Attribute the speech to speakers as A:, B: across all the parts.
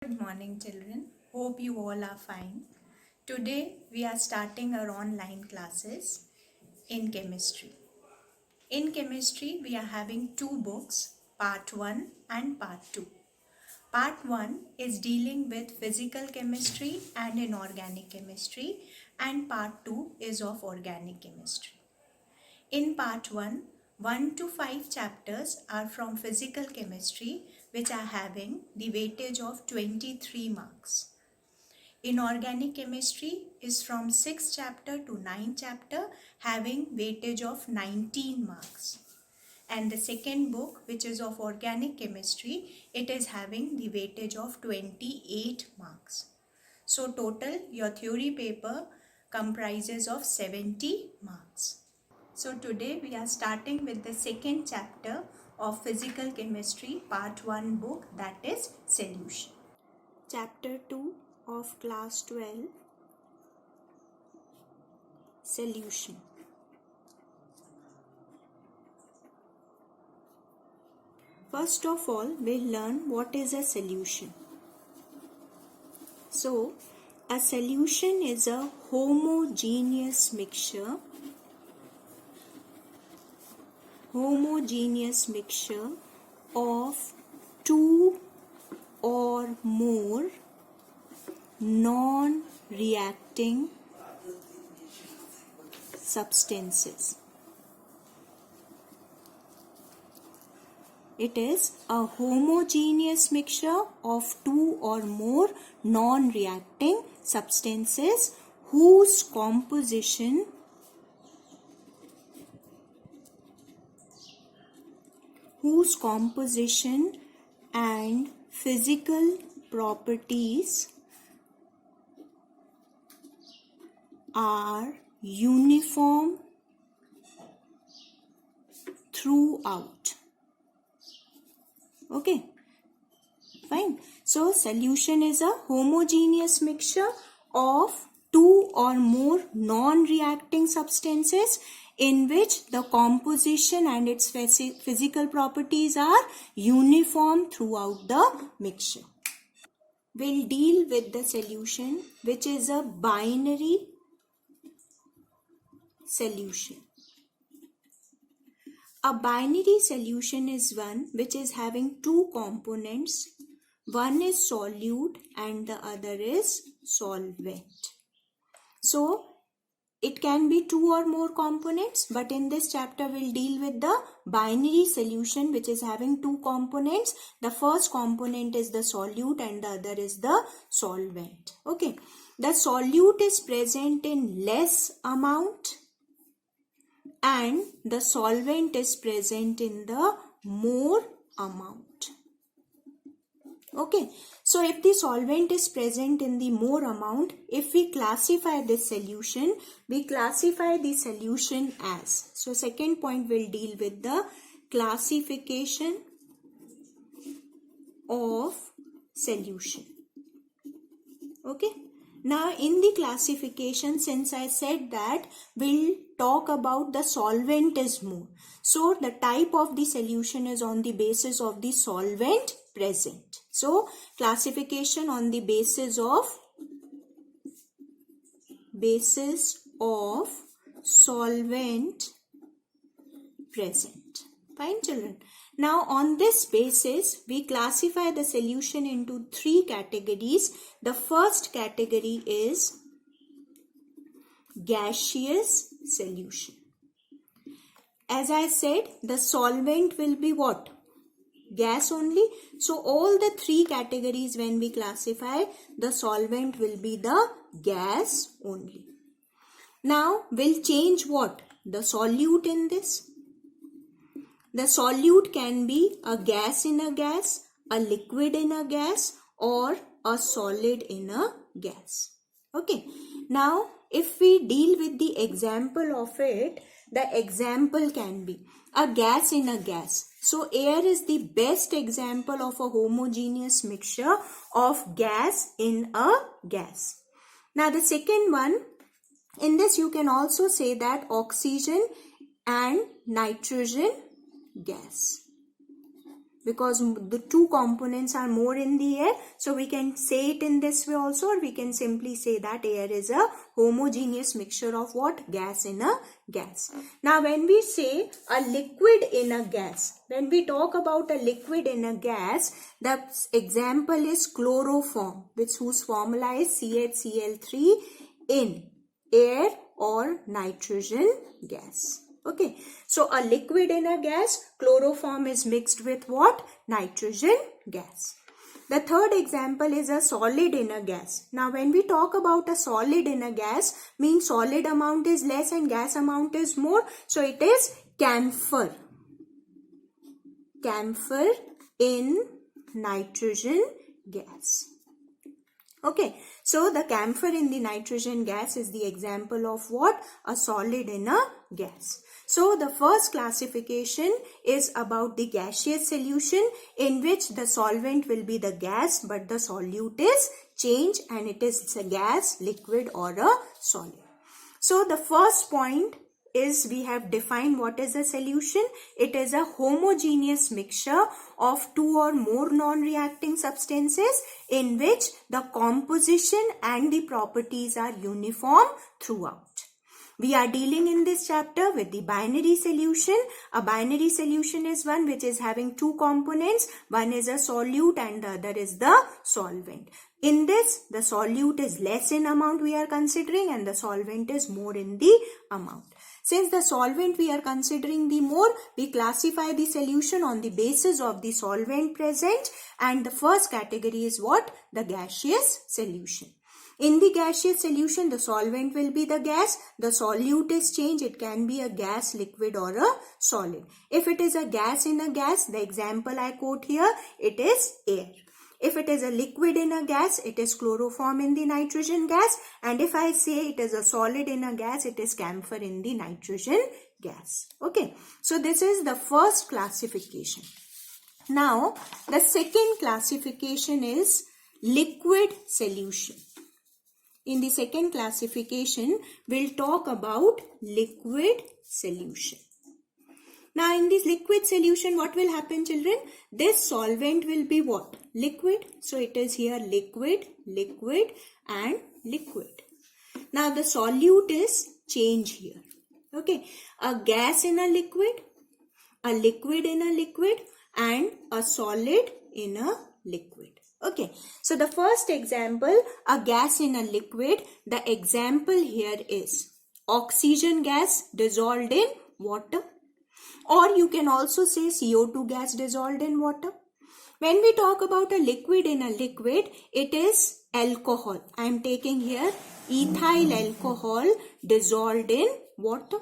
A: Good morning, children. Hope you all are fine. Today we are starting our online classes in chemistry. In chemistry, we are having two books, part 1 and part 2. Part 1 is dealing with physical chemistry and inorganic chemistry, and part 2 is of organic chemistry. In part 1, 1 to 5 chapters are from physical chemistry, which are having the weightage of 23 marks. Inorganic chemistry is from 6th chapter to 9th chapter, having weightage of 19 marks. And the second book, which is of organic chemistry, it is having the weightage of 28 marks. So total your theory paper comprises of 70 marks. So today we are starting with the second chapter of physical chemistry part 1 book, that is solution. Chapter 2 of class 12, solution. First of all, we'll learn what is a solution. So, a solution is a homogeneous mixture of two or more non-reacting substances. It is a homogeneous mixture of two or more non-reacting substances whose composition and physical properties are uniform throughout. Okay, fine. So solution is a homogeneous mixture of two or more non-reacting substances in which the composition and its physical properties are uniform throughout the mixture. We'll deal with the solution, which is a binary solution. A binary solution is one which is having two components. One is solute and the other is solvent. So, it can be two or more components, but in this chapter we'll deal with the binary solution which is having two components. The first component is the solute and the other is the solvent. Okay, the solute is present in less amount and the solvent is present in the more amount. Okay, so if the solvent is present in the more amount, if we classify this solution, we classify the solution as. So second point will deal with the classification of solution. Okay. Now in the classification, since I said that we'll talk about the solvent is more. So the type of the solution is on the basis of the solvent present. So classification on the basis of solvent present. Fine, children. Now on this basis, we classify the solution into three categories. The first category is gaseous solution. As I said, the solvent will be what? Gas only. So all the three categories when we classify, the solvent will be the gas only. Now we'll change what? The solute in this. The solute can be a gas in a gas, a liquid in a gas, or a solid in a gas. Okay. Now, if we deal with the example of it, the example can be a gas in a gas. So, air is the best example of a homogeneous mixture of gas in a gas. Now, the second one, in this you can also say that oxygen and nitrogen gas. because the two components are more in the air. So we can say it in this way also, or we can simply say that air is a homogeneous mixture of what? Gas in a gas. Now when we say a liquid in a gas, when we talk about a liquid in a gas, the example is chloroform, whose formula is CHCl3 in air or nitrogen gas. Okay, so a liquid in a gas, chloroform is mixed with what? Nitrogen gas. The third example is a solid in a gas. Now when we talk about a solid in a gas, means solid amount is less and gas amount is more. So it is camphor. Camphor in nitrogen gas. Okay, so the camphor in the nitrogen gas is the example of what? A solid in a gas. So the first classification is about the gaseous solution, in which the solvent will be the gas but the solute is changed and it is a gas, liquid or a solid. So the first point is we have defined what is a solution. It is a homogeneous mixture of two or more non-reacting substances in which the composition and the properties are uniform throughout. We are dealing in this chapter with the binary solution. A binary solution is one which is having two components. One is a solute and the other is the solvent. In this, the solute is less in amount we are considering and the solvent is more in the amount. Since the solvent we are considering the more, we classify the solution on the basis of the solvent present, and the first category is what? The gaseous solution. In the gaseous solution, the solvent will be the gas. The solute is changed. It can be a gas, liquid or a solid. If it is a gas in a gas, the example I quote here, it is air. If it is a liquid in a gas, it is chloroform in the nitrogen gas. And if I say it is a solid in a gas, it is camphor in the nitrogen gas. Okay. So this is the first classification. Now, the second classification is liquid solution. In the second classification, we'll talk about liquid solution. Now, in this liquid solution, what will happen, children? This solvent will be what? Liquid. So, it is here liquid, liquid and liquid. Now, the solute is change here. Okay. A gas in a liquid in a liquid and a solid in a liquid. Okay, so the first example, a gas in a liquid, the example here is oxygen gas dissolved in water, or you can also say CO2 gas dissolved in water. When we talk about a liquid in a liquid, it is alcohol. I am taking here ethyl alcohol dissolved in water.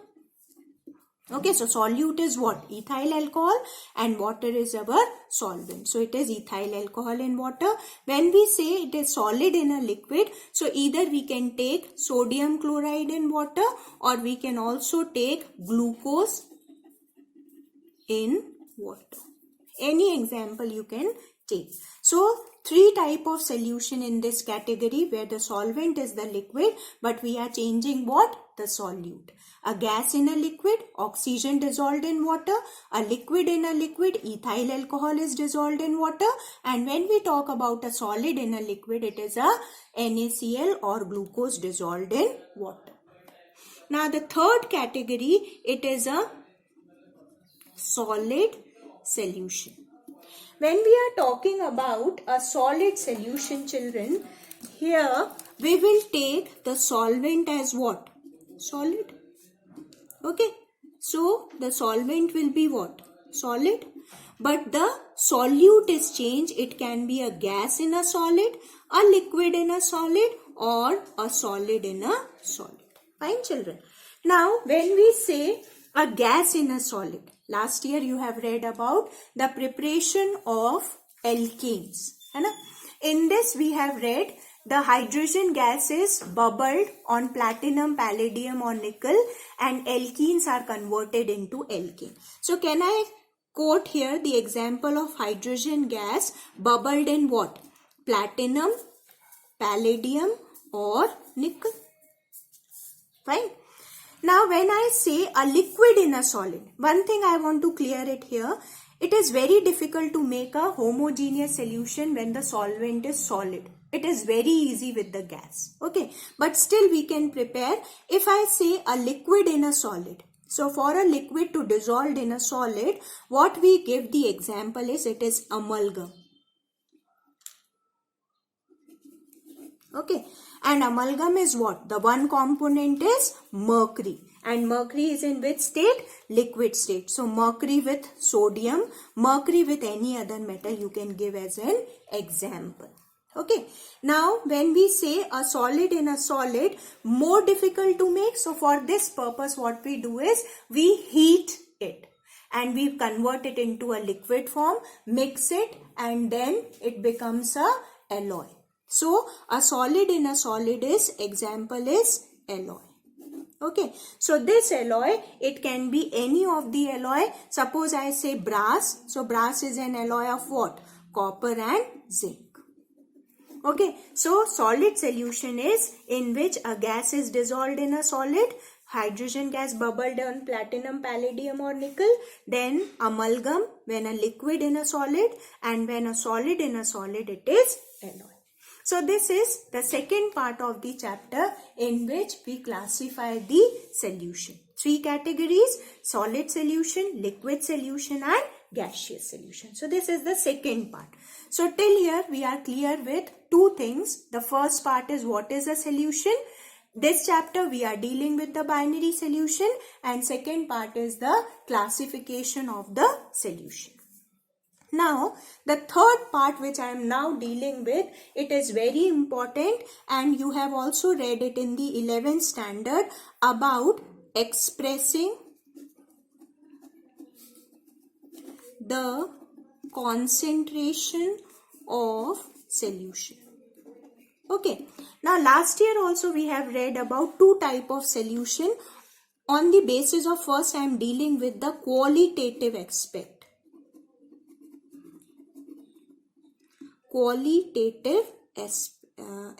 A: Okay, so solute is what? Ethyl alcohol and water is our solvent. So it is ethyl alcohol in water. When we say it is solid in a liquid, so either we can take sodium chloride in water or we can also take glucose in water. Any example you can take. So three type of solution in this category where the solvent is the liquid but we are changing what? The solute. A gas in a liquid, oxygen dissolved in water. A liquid in a liquid, ethyl alcohol is dissolved in water. And when we talk about a solid in a liquid, it is a NaCl or glucose dissolved in water. Now the third category, it is a solid solution. When we are talking about a solid solution, children, here we will take the solvent as what? Solid. Okay, so the solvent will be what? Solid. But the solute is changed. It can be a gas in a solid, a liquid in a solid or a solid in a solid. Fine, children. Now, when we say a gas in a solid, last year you have read about the preparation of alkenes. In this we have read the hydrogen gas is bubbled on platinum, palladium or nickel and alkenes are converted into alkane. So can I quote here the example of hydrogen gas bubbled in what? Platinum, palladium or nickel. Fine. Now when I say a liquid in a solid, one thing I want to clear it here. It is very difficult to make a homogeneous solution when the solvent is solid. It is very easy with the gas. Okay, but still we can prepare. If I say a liquid in a solid, so for a liquid to dissolve in a solid, what we give the example is it is amalgam. Okay, and amalgam is what? The one component is mercury, and mercury is in which state? Liquid state. So mercury with sodium, mercury with any other metal you can give as an example. Okay, now when we say a solid in a solid, more difficult to make, so for this purpose what we do is we heat it and we convert it into a liquid form, mix it, and then it becomes a alloy. So a solid in a solid is, example is alloy. Okay, so this alloy, it can be any of the alloy. Suppose I say brass, so brass is an alloy of what? Copper and zinc. Okay, so solid solution is in which a gas is dissolved in a solid, hydrogen gas bubbled on platinum, palladium or nickel, then amalgam when a liquid in a solid, and when a solid in a solid it is alloy. So this is the second part of the chapter in which we classify the solution. 3 categories: solid solution, liquid solution and gaseous solution. So this is the second part. So till here we are clear with 2 things. The first part is what is a solution. This chapter we are dealing with the binary solution, and second part is the classification of the solution. Now, the third part which I am now dealing with, it is very important, and you have also read it in the 11th standard about expressing the concentration of solution. Okay, now last year also we have read about 2 types of solution. On the basis of first I am dealing with the qualitative aspect. Qualitative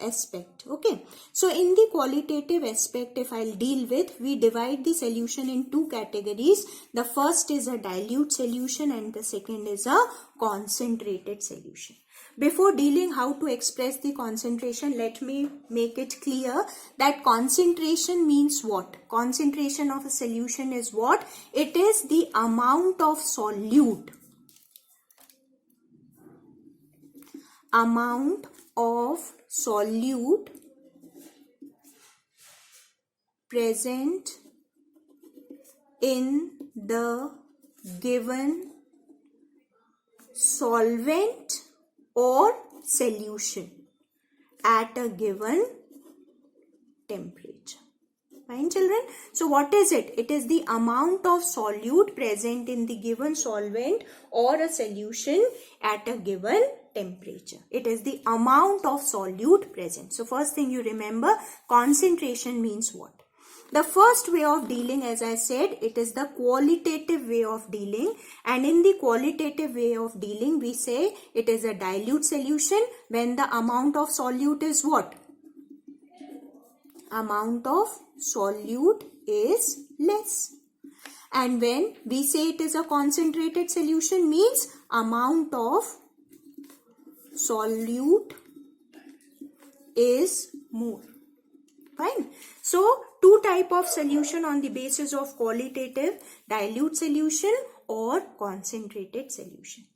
A: aspect. Okay, so in the qualitative aspect, if I'll deal with, we divide the solution in 2 categories. The first is a dilute solution and the second is a concentrated solution. Before dealing how to express the concentration, let me make it clear that concentration means what? Concentration of a solution is what? It is the amount of solute. Amount of solute present in the given solvent or solution at a given temperature. Fine, children? So what is it? It is the amount of solute present in the given solvent or a solution at a given temperature. It is the amount of solute present. So first thing you remember, concentration means what? The first way of dealing, as I said, it is the qualitative way of dealing, and in the qualitative way of dealing we say it is a dilute solution when the amount of solute is what? Amount of solute is less. And when we say it is a concentrated solution, means amount of solute is more. Fine. So 2 types of solution on the basis of qualitative: dilute solution or concentrated solution.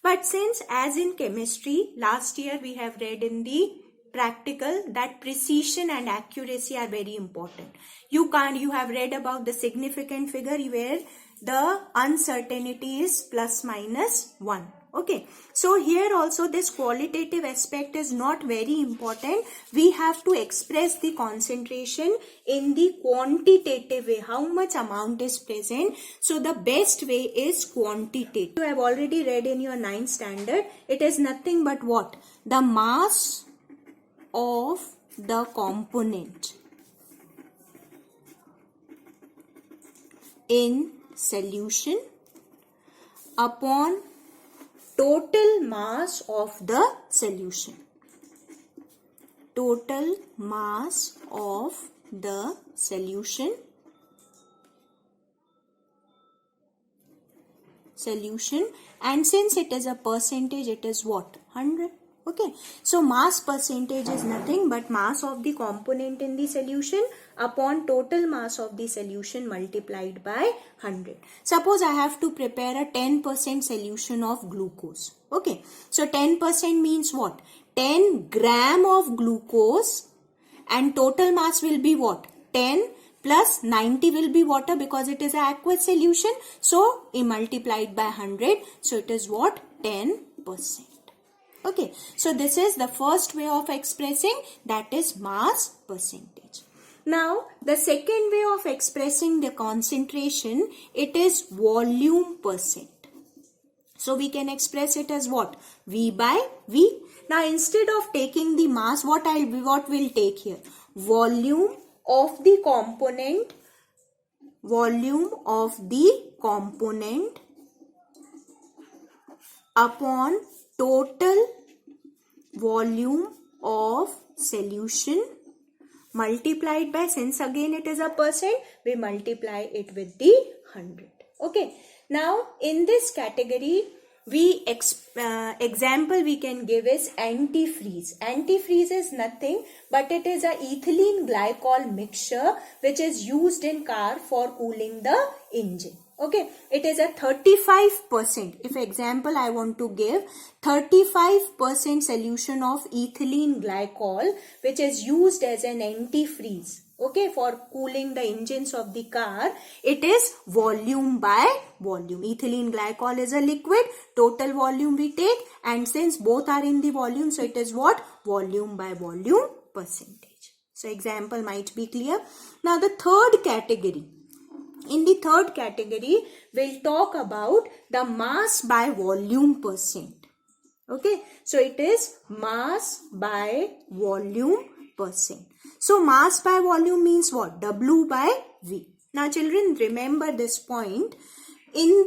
A: But since, as in chemistry, last year we have read in the practical that precision and accuracy are very important. You have read about the significant figure where the uncertainty is plus minus 1. Okay, so here also this qualitative aspect is not very important. We have to express the concentration in the quantitative way, how much amount is present. So the best way is quantitative. You have already read in your 9th standard. It is nothing but what? The mass of the component in solution upon total mass of the solution. Total mass of the solution solution, and since it is a percentage, it is what? 100. Okay, so mass percentage is nothing but mass of the component in the solution upon total mass of the solution multiplied by 100. Suppose I have to prepare a 10% solution of glucose. Okay, so 10% means what? 10 gram of glucose, and total mass will be what? 10 plus 90 will be water because it is an aqueous solution. So it multiplied by 100. So it is what? 10%. Okay, so this is the first way of expressing, that is mass percentage. Now the second way of expressing the concentration, it is volume percent. So we can express it as what? V by V. Now instead of taking the mass, what we'll take here? Volume of the component upon total volume of solution multiplied by, since again it is a percent, we multiply it with the 100. Okay, now in this category, example we can give is antifreeze. Antifreeze is nothing but it is a ethylene glycol mixture which is used in car for cooling the engine. Okay, it is a 35%. If example I want to give 35% solution of ethylene glycol which is used as an antifreeze, okay, for cooling the engines of the car, it is volume by volume. Ethylene glycol is a liquid, total volume we take, and since both are in the volume, so it is what? Volume by volume percentage. So example might be clear. Now the third category. In the third category, we'll talk about the mass by volume percent. Okay, so it is mass by volume percent. So mass by volume means what? W by V. Now children, remember this point. In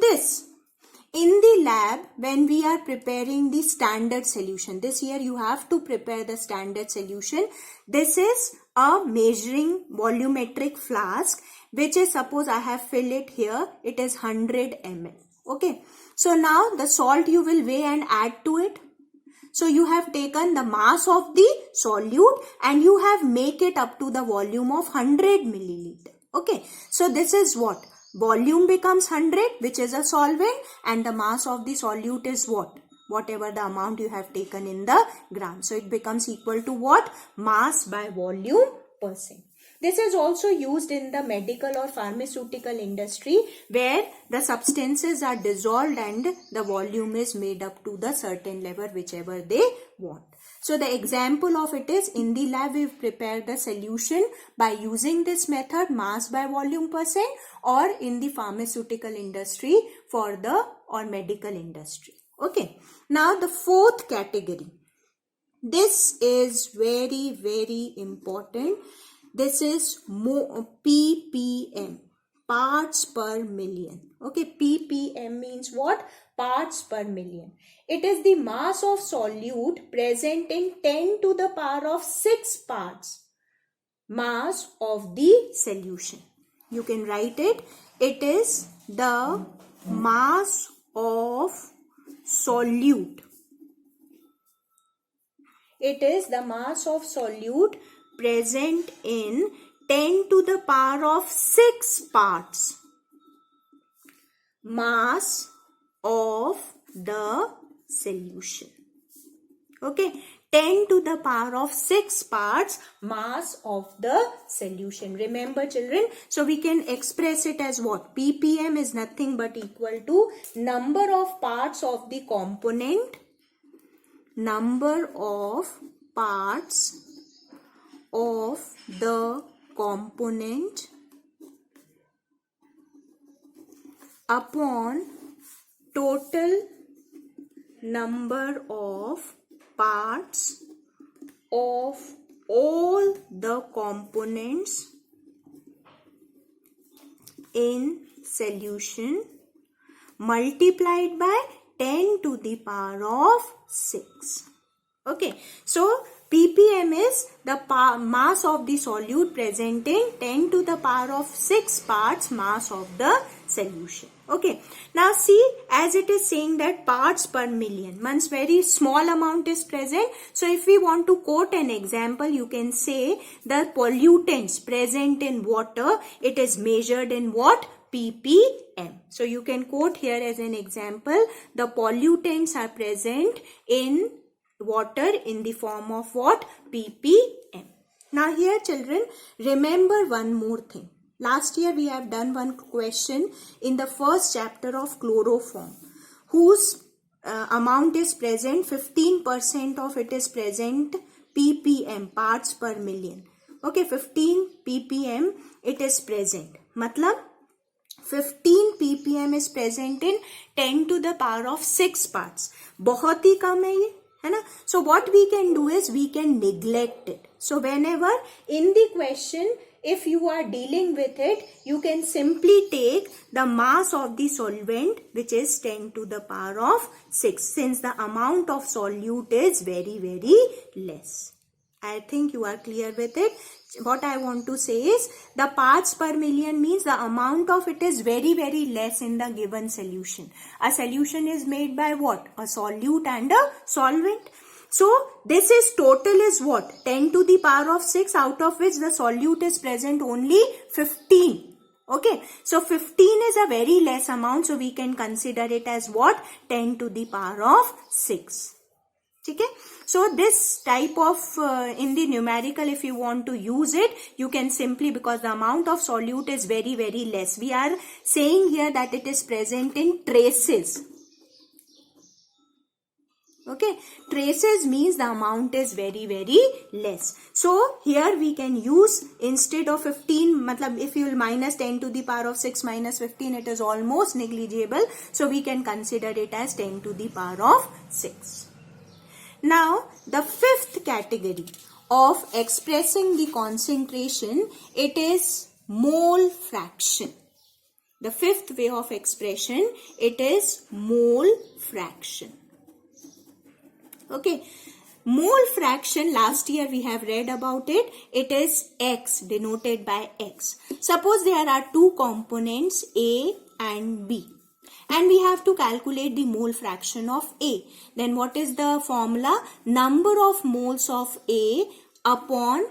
A: the lab, when we are preparing the standard solution, this year you have to prepare the standard solution. This is a measuring volumetric flask, which is, suppose I have filled it here, it is 100 ml. Okay, so now the salt you will weigh and add to it. So you have taken the mass of the solute and you have make it up to the volume of 100 milliliter. Okay, so this is what? Volume becomes 100, which is a solvent, and the mass of the solute is what? Whatever the amount you have taken in the gram. So it becomes equal to what? Mass by volume percent. This is also used in the medical or pharmaceutical industry where the substances are dissolved and the volume is made up to the certain level whichever they want. So the example of it is, in the lab we've prepared the solution by using this method, mass by volume percent, or in the pharmaceutical industry or medical industry. Okay, now the fourth category. This is very, very important. This is ppm, parts per million. Okay, ppm means what? Parts per million. It is the mass of solute present in 10 to the power of 6 parts mass of the solution. You can write it. It is the mass of solute. It is the mass of solute present in 10 to the power of 6 parts mass of the solution. Okay, 10 to the power of 6 parts mass of the solution. Remember children, so we can express it as what? ppm is nothing but equal to number of parts of the component, number of parts of the component upon total number of parts of all the components in solution multiplied by 10 to the power of 6. Okay, so ppm is the mass of the solute present in 10 to the power of 6 parts mass of the solution. Okay, now see, as it is saying that parts per million, means very small amount is present. So if we want to quote an example, you can say the pollutants present in water, it is measured in what? ppm. So you can quote here as an example, the pollutants are present in water in the form of what? ppm. Now here children, remember one more thing. Last year we have done one question in the first chapter of chloroform, whose amount is present, 15% of it is present ppm, parts per million. Okay, 15 ppm it is present. Matlab 15 ppm is present in 10 to the power of 6 parts. बहुत ही कम है ये, है ना? So what we can do is we can neglect it. So whenever in the question, if you are dealing with it, you can simply take the mass of the solvent, which is 10 to the power of 6, since the amount of solute is very, very less. I think you are clear with it. What I want to say is the parts per million means the amount of it is very, very less in the given solution. A solution is made by what? A solute and a solvent. So this is total is what? 10 to the power of 6, out of which the solute is present only 15. Okay, so 15 is a very less amount, so we can consider it as what? 10 to the power of 6. Okay, so this type of in the numerical, if you want to use it, you can simply, because the amount of solute is very, very less. We are saying here that it is present in traces. Okay, traces means the amount is very, very less. So here we can use, instead of 15, matlab if you will minus 10 to the power of 6 minus 15, it is almost negligible. So we can consider it as 10 to the power of 6. Now the fifth category of expressing the concentration, it is mole fraction. The fifth way of expression, it is mole fraction. Okay, mole fraction, last year we have read about it. It is X, denoted by X. Suppose there are two components A and B, and we have to calculate the mole fraction of A. Then what is the formula? Number of moles of A upon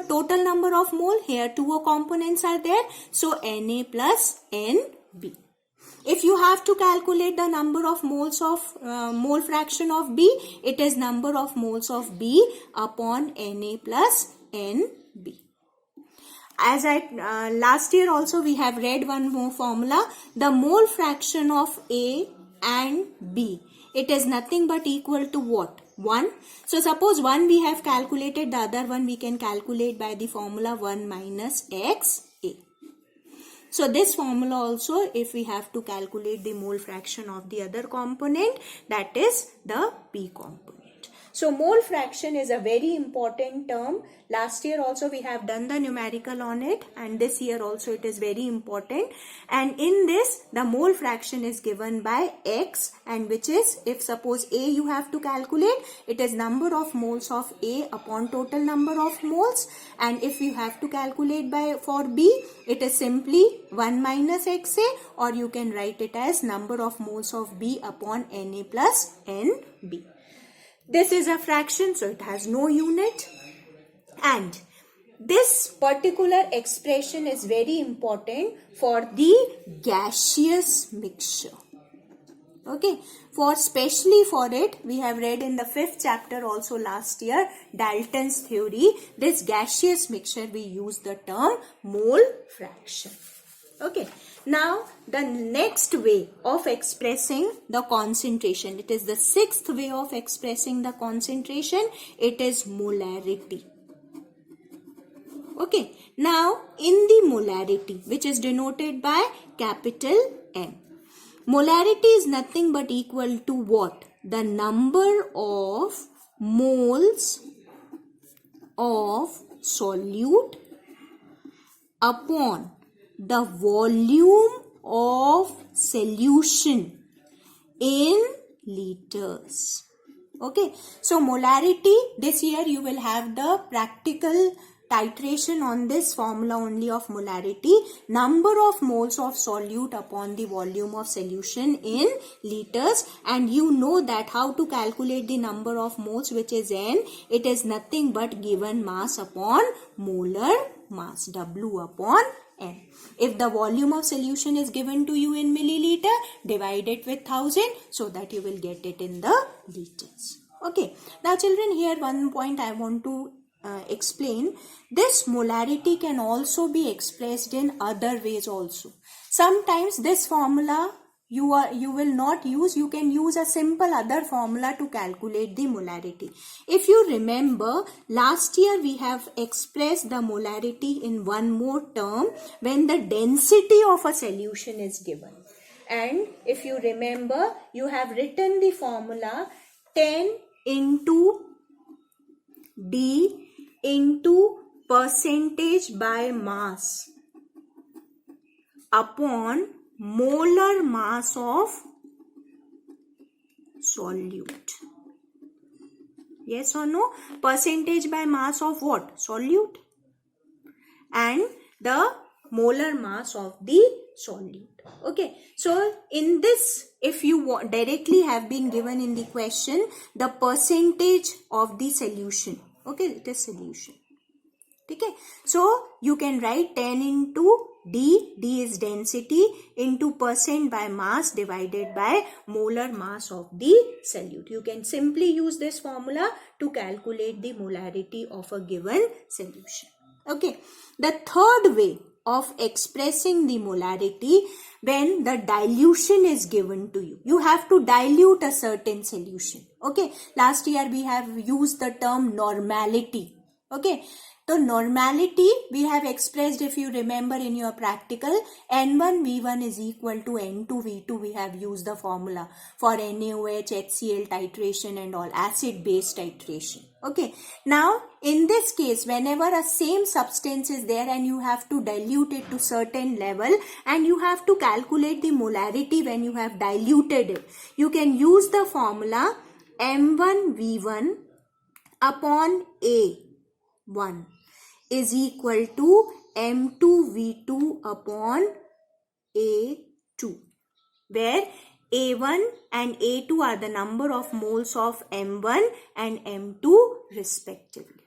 A: total number of mole. Here two components are there, so Na plus Nb. If you have to calculate the number of moles of mole fraction of B, it is number of moles of B upon Na plus Nb. As I last year also we have read one more formula, the mole fraction of A and B, it is nothing but equal to what? 1. So suppose 1 we have calculated, the other one we can calculate by the formula 1 minus XA. So this formula also, if we have to calculate the mole fraction of the other component, that is the B component. So mole fraction is a very important term. Last year also we have done the numerical on it, and this year also it is very important. And in this, the mole fraction is given by X, and which is, if suppose A you have to calculate, it is number of moles of A upon total number of moles. And if you have to calculate for B, it is simply 1 minus XA, or you can write it as number of moles of B upon Na plus Nb. This is a fraction, so it has no unit, and this particular expression is very important for the gaseous mixture. Okay, especially for it, we have read in the 5th chapter also last year, Dalton's theory. This gaseous mixture, we use the term mole fraction. Okay, now the next way of expressing the concentration, it is the 6th way of expressing the concentration, it is molarity. Okay, now in the molarity, which is denoted by capital M, molarity is nothing but equal to what? The number of moles of solute upon the volume of solution in liters. Okay, so molarity, this year you will have the practical titration on this formula only of molarity. Number of moles of solute upon the volume of solution in liters, and you know that how to calculate the number of moles, which is N. It is nothing but given mass upon molar mass, W upon N. If the volume of solution is given to you in milliliter, divide it with 1000 so that you will get it in the liters. Okay. Now children, here one point I want to explain. This molarity can also be expressed in other ways also. Sometimes this formula you will not use, you can use a simple other formula to calculate the molarity. If you remember, last year we have expressed the molarity in one more term when the density of a solution is given. And if you remember, you have written the formula 10 into D into percentage by mass upon molar mass of solute. Yes or no? Percentage by mass of what? Solute. And the molar mass of the solute. Okay. So in this, if you directly have been given in the question the percentage of the solution. Okay, it is solution. Okay. So you can write 10 into D, D is density, into percent by mass divided by molar mass of the solute. You can simply use this formula to calculate the molarity of a given solution. Okay. The third way of expressing the molarity, when the dilution is given to you. You have to dilute a certain solution. Okay. Last year we have used the term normality. Okay. So normality we have expressed, if you remember in your practical, N1V1 is equal to N2V2. We have used the formula for NaOH, HCl titration and all, acid-base titration. Okay. Now in this case, whenever a same substance is there and you have to dilute it to certain level and you have to calculate the molarity when you have diluted it, you can use the formula M1V1 upon A1 is equal to M2V2 upon A2, where A1 and A2 are the number of moles of M1 and M2 respectively.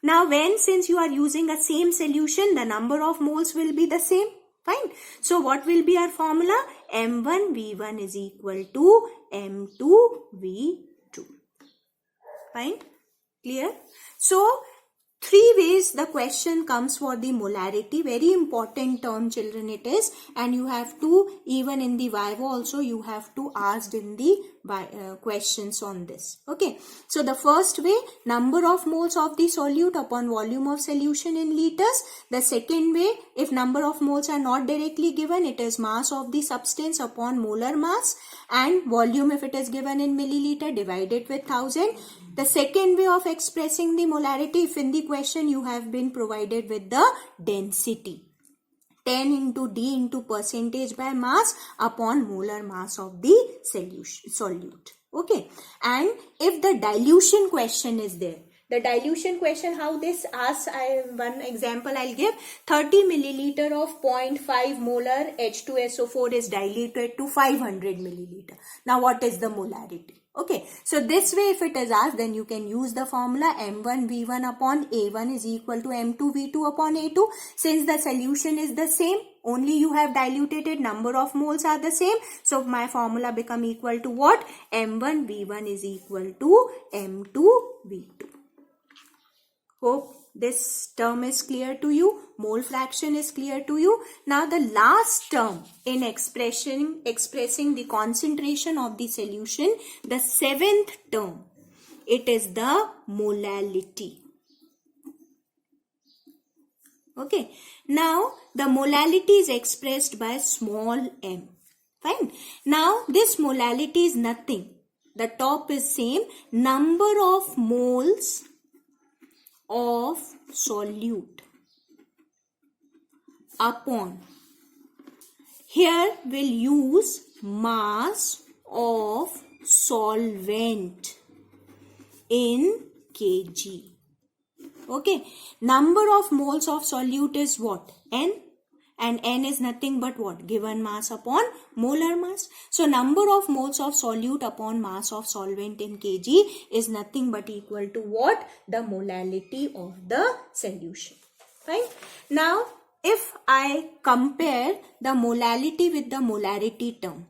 A: Now since you are using a same solution, the number of moles will be the same. Fine. So what will be our formula? M1V1 is equal to M2V2. Fine. Clear? So three ways the question comes for the molarity. Very important term, children, it is, and you have to, even in the Viva also, you have to ask in the questions on this. Okay. So the first way, number of moles of the solute upon volume of solution in liters. The second way, if number of moles are not directly given, it is mass of the substance upon molar mass, and volume, if it is given in milliliter, divided with 1000. The second way of expressing the molarity, if in the question you have been provided with the density, 10 into D into percentage by mass upon molar mass of the solution, solute. Okay. And if the dilution question is there, the dilution question, how this asks, one example I'll give. 30 milliliter of 0.5 molar H2SO4 is diluted to 500 milliliter. Now what is the molarity? Okay, so this way if it is asked, then you can use the formula M1V1 upon A1 is equal to M2V2 upon A2. Since the solution is the same, only you have diluted it, number of moles are the same. So my formula become equal to what? M1V1 is equal to M2V2. Hope this term is clear to you. Mole fraction is clear to you. Now the last term in expressing the concentration of the solution, the seventh term, it is the molality. Okay. Now the molality is expressed by small m. Fine. Now this molality is nothing. The top is same. Number of moles of solute upon, here we'll use mass of solvent. in kg. Okay, number of moles of solute is what? N, and N is nothing but what? Given mass upon molar mass. So number of moles of solute upon mass of solvent in kg is nothing but equal to what? The molality of the solution. Fine. Now if I compare the molality with the molarity term,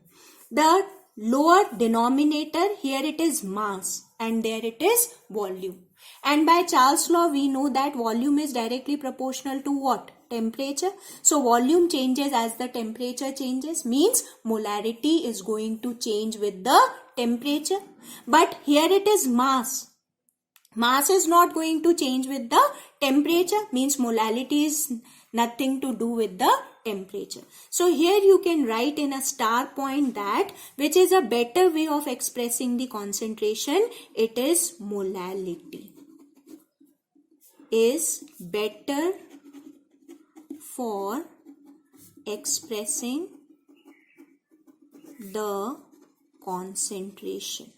A: the lower denominator, here it is mass and there it is volume. And by Charles' law, we know that volume is directly proportional to what? Temperature. So volume changes as the temperature changes, means molarity is going to change with the temperature. But here it is mass. Mass is not going to change with the temperature, means molality is nothing to do with the temperature. So here you can write in a star point that which is a better way of expressing the concentration, it is molality is better for expressing the concentration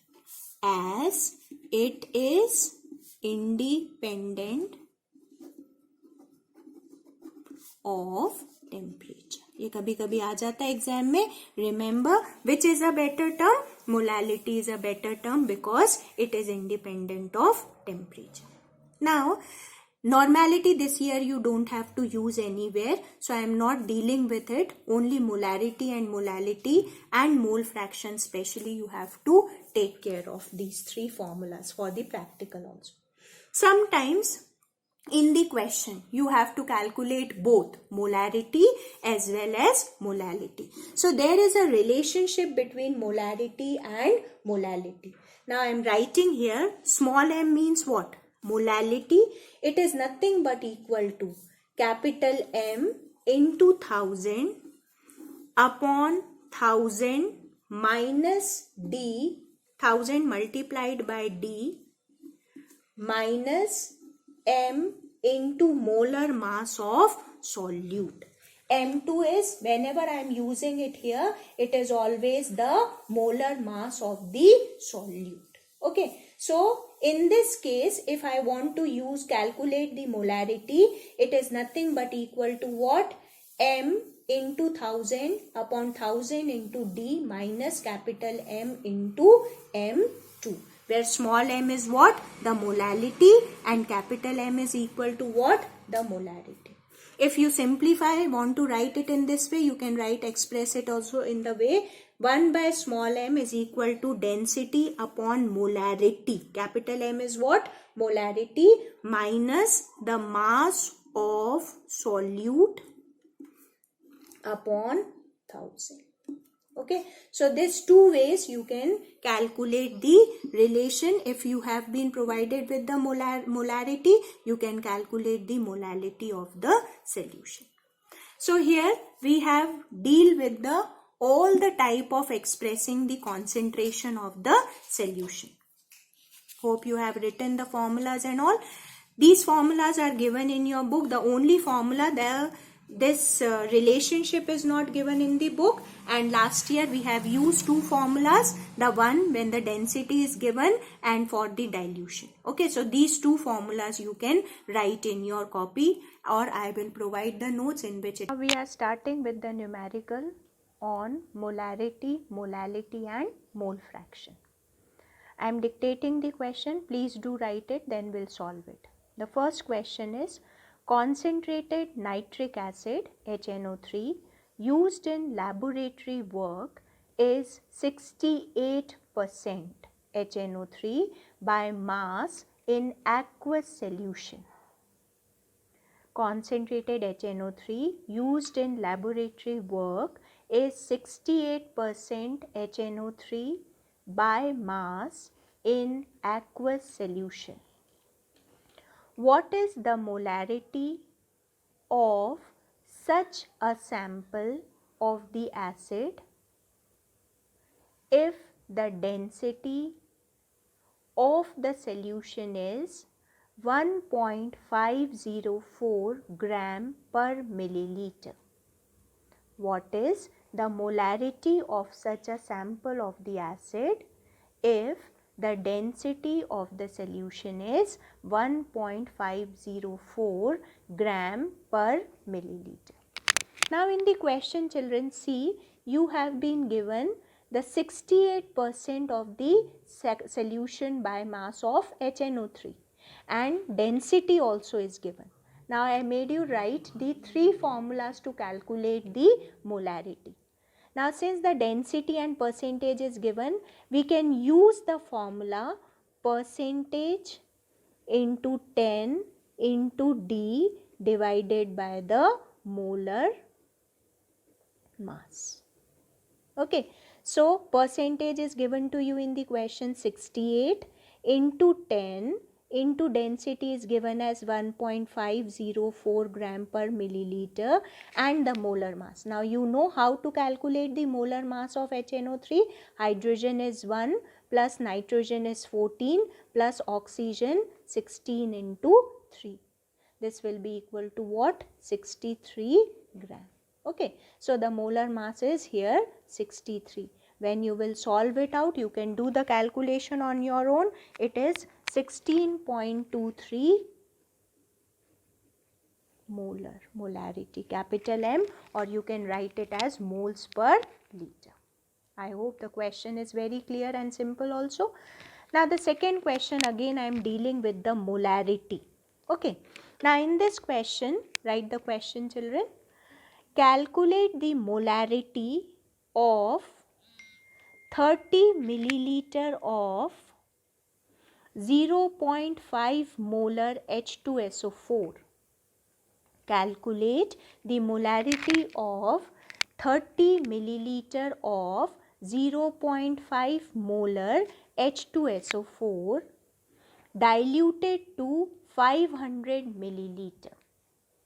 A: as it is independent of temperature. ये कभी कभी आ जाता है exam में. Remember, which is a better term? Molality is a better term because it is independent of temperature. Now, normality this year you don't have to use anywhere, so I am not dealing with it. Only molarity and molality and mole fraction specially you have to take care of these three formulas for the practical also. Sometimes in the question you have to calculate both molarity as well as molality. So there is a relationship between molarity and molality. Now I am writing here, small m means what? Molality. It is nothing but equal to capital M into 1000 upon 1000 minus D, 1000 multiplied by D minus M into molar mass of solute. M2 is, whenever I am using it here, it is always the molar mass of the solute. Okay, so in this case, if I want to calculate the molarity, it is nothing but equal to what? M into 1000 upon 1000 into D minus capital M into M2. Where small m is what? The molality, and capital M is equal to what? The molarity. If you simplify, want to write it in this way, you can express it also in the way 1 by small m is equal to density upon molarity. Capital M is what? Molarity minus the mass of solute upon 1000. Okay, so these two ways you can calculate the relation. If you have been provided with the molarity, you can calculate the molality of the solution. So here we have deal with all the type of expressing the concentration of the solution. Hope you have written the formulas and all. These formulas are given in your book. The only formula there, this relationship is not given in the book, and last year we have used two formulas, the one when the density is given and for the dilution. Okay, so these two formulas you can write in your copy, or I will provide the notes in which it. Now we are starting with the numerical on molarity, molality and mole fraction. I am dictating the question, please do write it, then we'll solve it. The first question is, concentrated nitric acid HNO3 used in laboratory work is 68% HNO3 by mass in aqueous solution. Concentrated HNO3 used in laboratory work is 68% HNO3 by mass in aqueous solution. What is the molarity of such a sample of the acid if the density of the solution is 1.504 gram per milliliter? What is the molarity of such a sample of the acid if the density of the solution is 1.504 gram per milliliter. Now in the question, children, see, you have been given the 68% of the solution by mass of HNO3 and density also is given. Now I made you write the three formulas to calculate the molarity. Now since the density and percentage is given, we can use the formula percentage into 10 into D divided by the molar mass. Okay, so percentage is given to you in the question 68 into 10 into density is given as 1.504 gram per milliliter and the molar mass. Now you know how to calculate the molar mass of HNO3. Hydrogen is 1 plus nitrogen is 14 plus oxygen 16 into 3. This will be equal to what? 63 gram. Okay, so the molar mass is here 63. When you will solve it out, you can do the calculation on your own. It is 16.23 molarity, capital M, or you can write it as moles per liter. I hope the question is very clear and simple also. Now the second question, again I am dealing with the molarity. Okay, now in this question, write the question, children. Calculate the molarity of 30 milliliter of 0.5 molar H2SO4. Calculate the molarity of 30 milliliter of 0.5 molar H2SO4 diluted to 500 milliliter.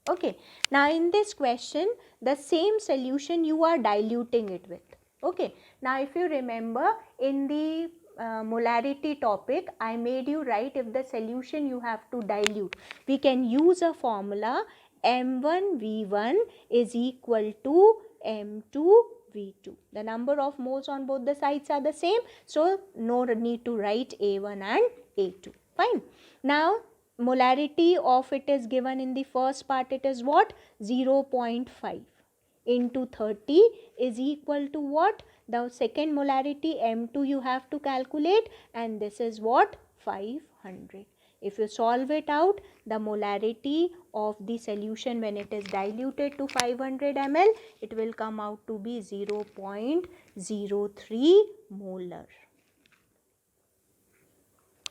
A: Okay, now in this question, the same solution you are diluting it with. Okay, now if you remember in the molarity topic, I made you write if the solution you have to dilute. We can use a formula M1V1 is equal to M2V2. The number of moles on both the sides are the same, so no need to write A1 and A2. Fine. Now molarity of it is given in the first part, it is what? 0.5 into 30 is equal to what? The second molarity M2 you have to calculate, and this is what? 500. If you solve it out, the molarity of the solution when it is diluted to 500 ml, it will come out to be 0.03 molar.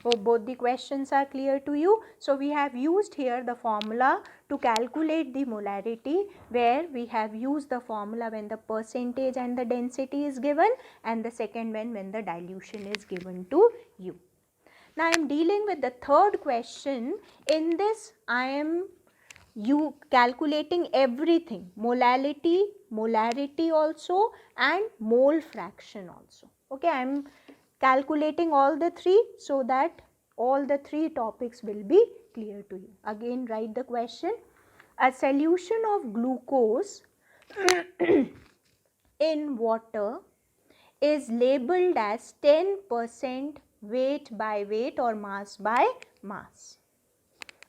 A: Hope both the questions are clear to you. So we have used here the formula to calculate the molarity, where we have used the formula when the percentage and the density is given, and the second one when the dilution is given to you. Now I am dealing with the third question. In this I am calculating everything, molarity also and mole fraction also. Okay, I am calculating all the three so that all the three topics will be clear to you. Again write the question. A solution of glucose in water is labeled as 10% weight by weight or mass by mass.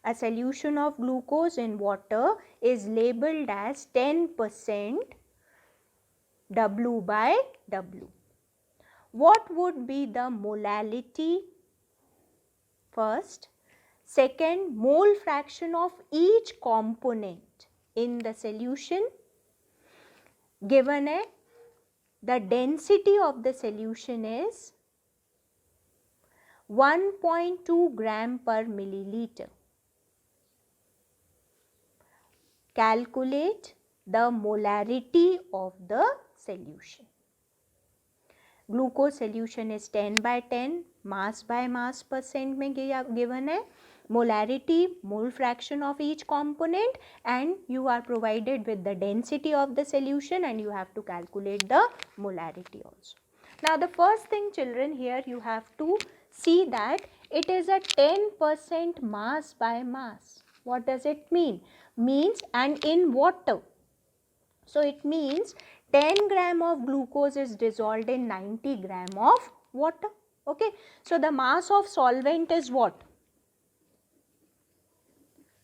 A: A solution of glucose in water is labeled as 10% W by W. What would be the molality? First. Second, mole fraction of each component in the solution. Given the density of the solution is 1.2 gram per milliliter. Calculate the molarity of the solution. Glucose solution is 10 by 10, mass by mass percent में given है. Molarity, mole fraction of each component, and you are provided with the density of the solution, and you have to calculate the molarity also. Now the first thing, children, here you have to see that it is a 10% mass by mass. What does it mean? Means, and in water. So it means 10 gram of glucose is dissolved in 90 gram of water.
B: Okay, so the mass of solvent is what?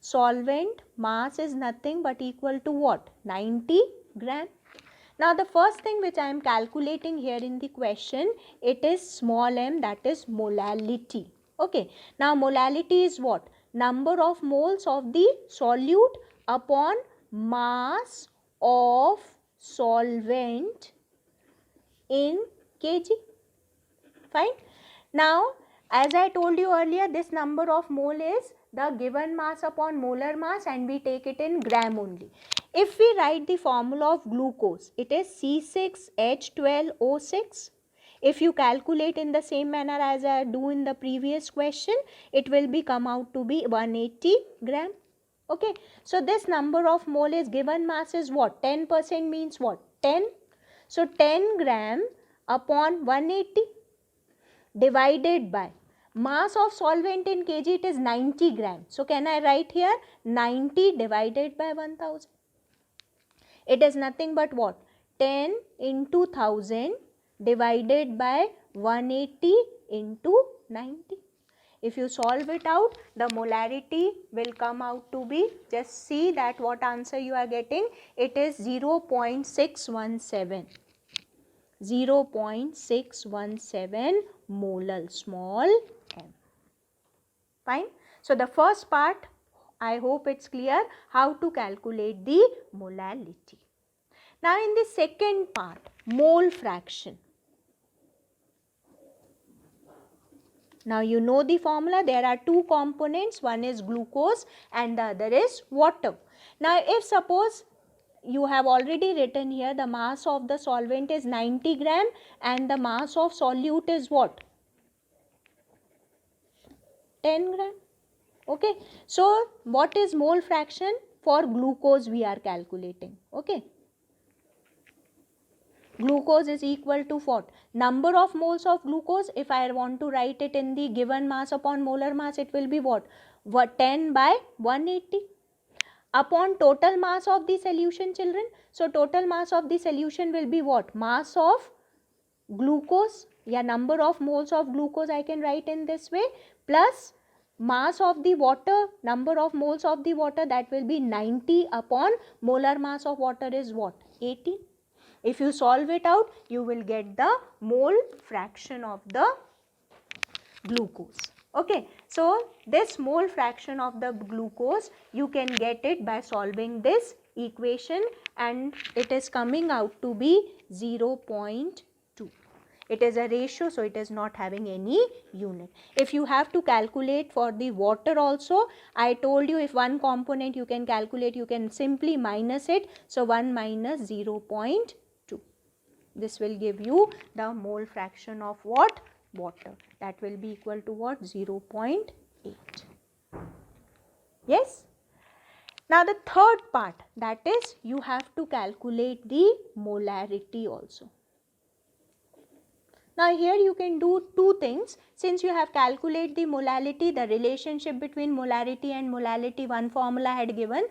B: Solvent mass is nothing but equal to what? 90 gram. Now the first thing which I am calculating here in the question, it is small m, that is molality. Okay, now molality is what? Number of moles of the solute upon mass of solvent in kg. Fine. Now as I told you earlier, this number of mole is the given mass upon molar mass and we take it in gram only. If we write the formula of glucose, it is C6H12O6. If you calculate in the same manner as I do in the previous question, it will be come out to be 180 gram. Okay, so this number of mole is given mass is what? 10% means what? 10. So 10 gram upon 180 divided by mass of solvent in kg, it is 90 gram. So can I write here 90 divided by 1000? It is nothing but what? 10 into 1000 divided by 180 into 90. If you solve it out, the molarity will come out to be, just see that what answer you are getting. It is 0.617. 0.617 molal, small m. Fine. So the first part, I hope it's clear how to calculate the molality. Now in the second part, mole fraction. Now you know the formula, there are two components, one is glucose and the other is water. Now if suppose you have already written here the mass of the solvent is 90 gram and the mass of solute is what? 10 gram. Okay, so what is mole fraction? For glucose we are calculating. Okay, glucose is equal to what? Number of moles of glucose. If I want to write it in the given mass upon molar mass, it will be what? 10 by 180 upon total mass of the solution, children. So total mass of the solution will be what? Mass of glucose, yeah, number of moles of glucose I can write in this way, plus mass of the water, number of moles of the water, that will be 90 upon molar mass of water is what? 80. If you solve it out, you will get the mole fraction of the glucose. Okay, so this mole fraction of the glucose, you can get it by solving this equation and it is coming out to be 0.2. It is a ratio, so it is not having any unit. If you have to calculate for the water also, I told you if one component you can calculate, you can simply minus it. So 1 minus 0.2. This will give you the mole fraction of what? Water. That will be equal to what? 0.8. Yes. Now the third part, that is you have to calculate the molarity also. Now here you can do two things. Since you have calculated the molality, the relationship between molarity and molality, one formula had given.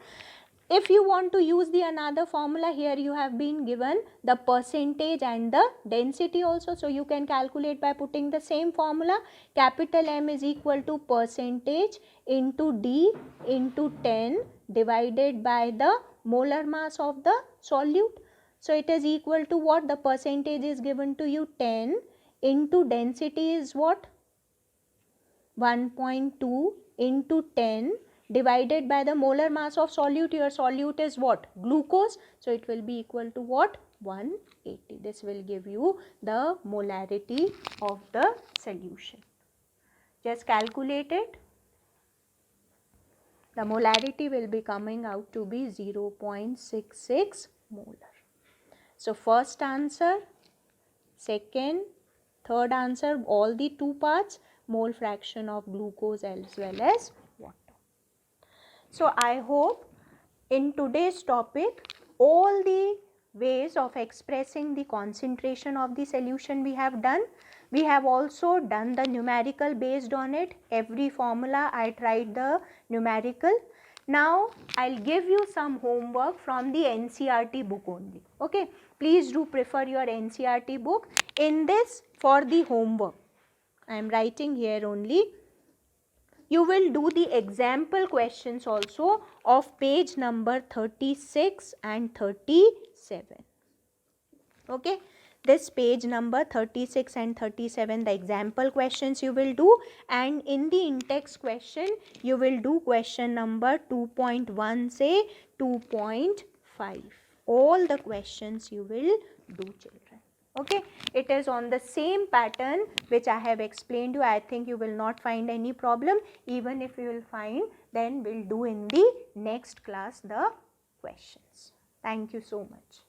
B: If you want to use the another formula, here you have been given the percentage and the density also. So you can calculate by putting the same formula. Capital M is equal to percentage into D into 10 divided by the molar mass of the solute. So it is equal to what? The percentage is given to you 10 into density is what? 1.2 into 10 divided by the molar mass of solute. Your solute is what? Glucose. So it will be equal to what? 180. This will give you the molarity of the solution. Just calculate it. The molarity will be coming out to be 0.66 molar. So first answer, second, third answer, all the two parts, mole fraction of glucose as well as water. So I hope in today's topic all the ways of expressing the concentration of the solution we have done. We have also done the numerical based on it. Every formula I tried the numerical. Now I'll give you some homework from the NCERT book only. Okay, please do prefer your NCERT book. In this, for the homework, I am writing here only. You will do the example questions also of page number 36 and 37. Okay, this page number 36 and 37, the example questions you will do, and in the in-text question you will do question number 2.1 say 2.5. All the questions you will do, children. Okay, it is on the same pattern which I have explained you. I think you will not find any problem. Even if you will find, then we'll do in the next class the questions. Thank you so much.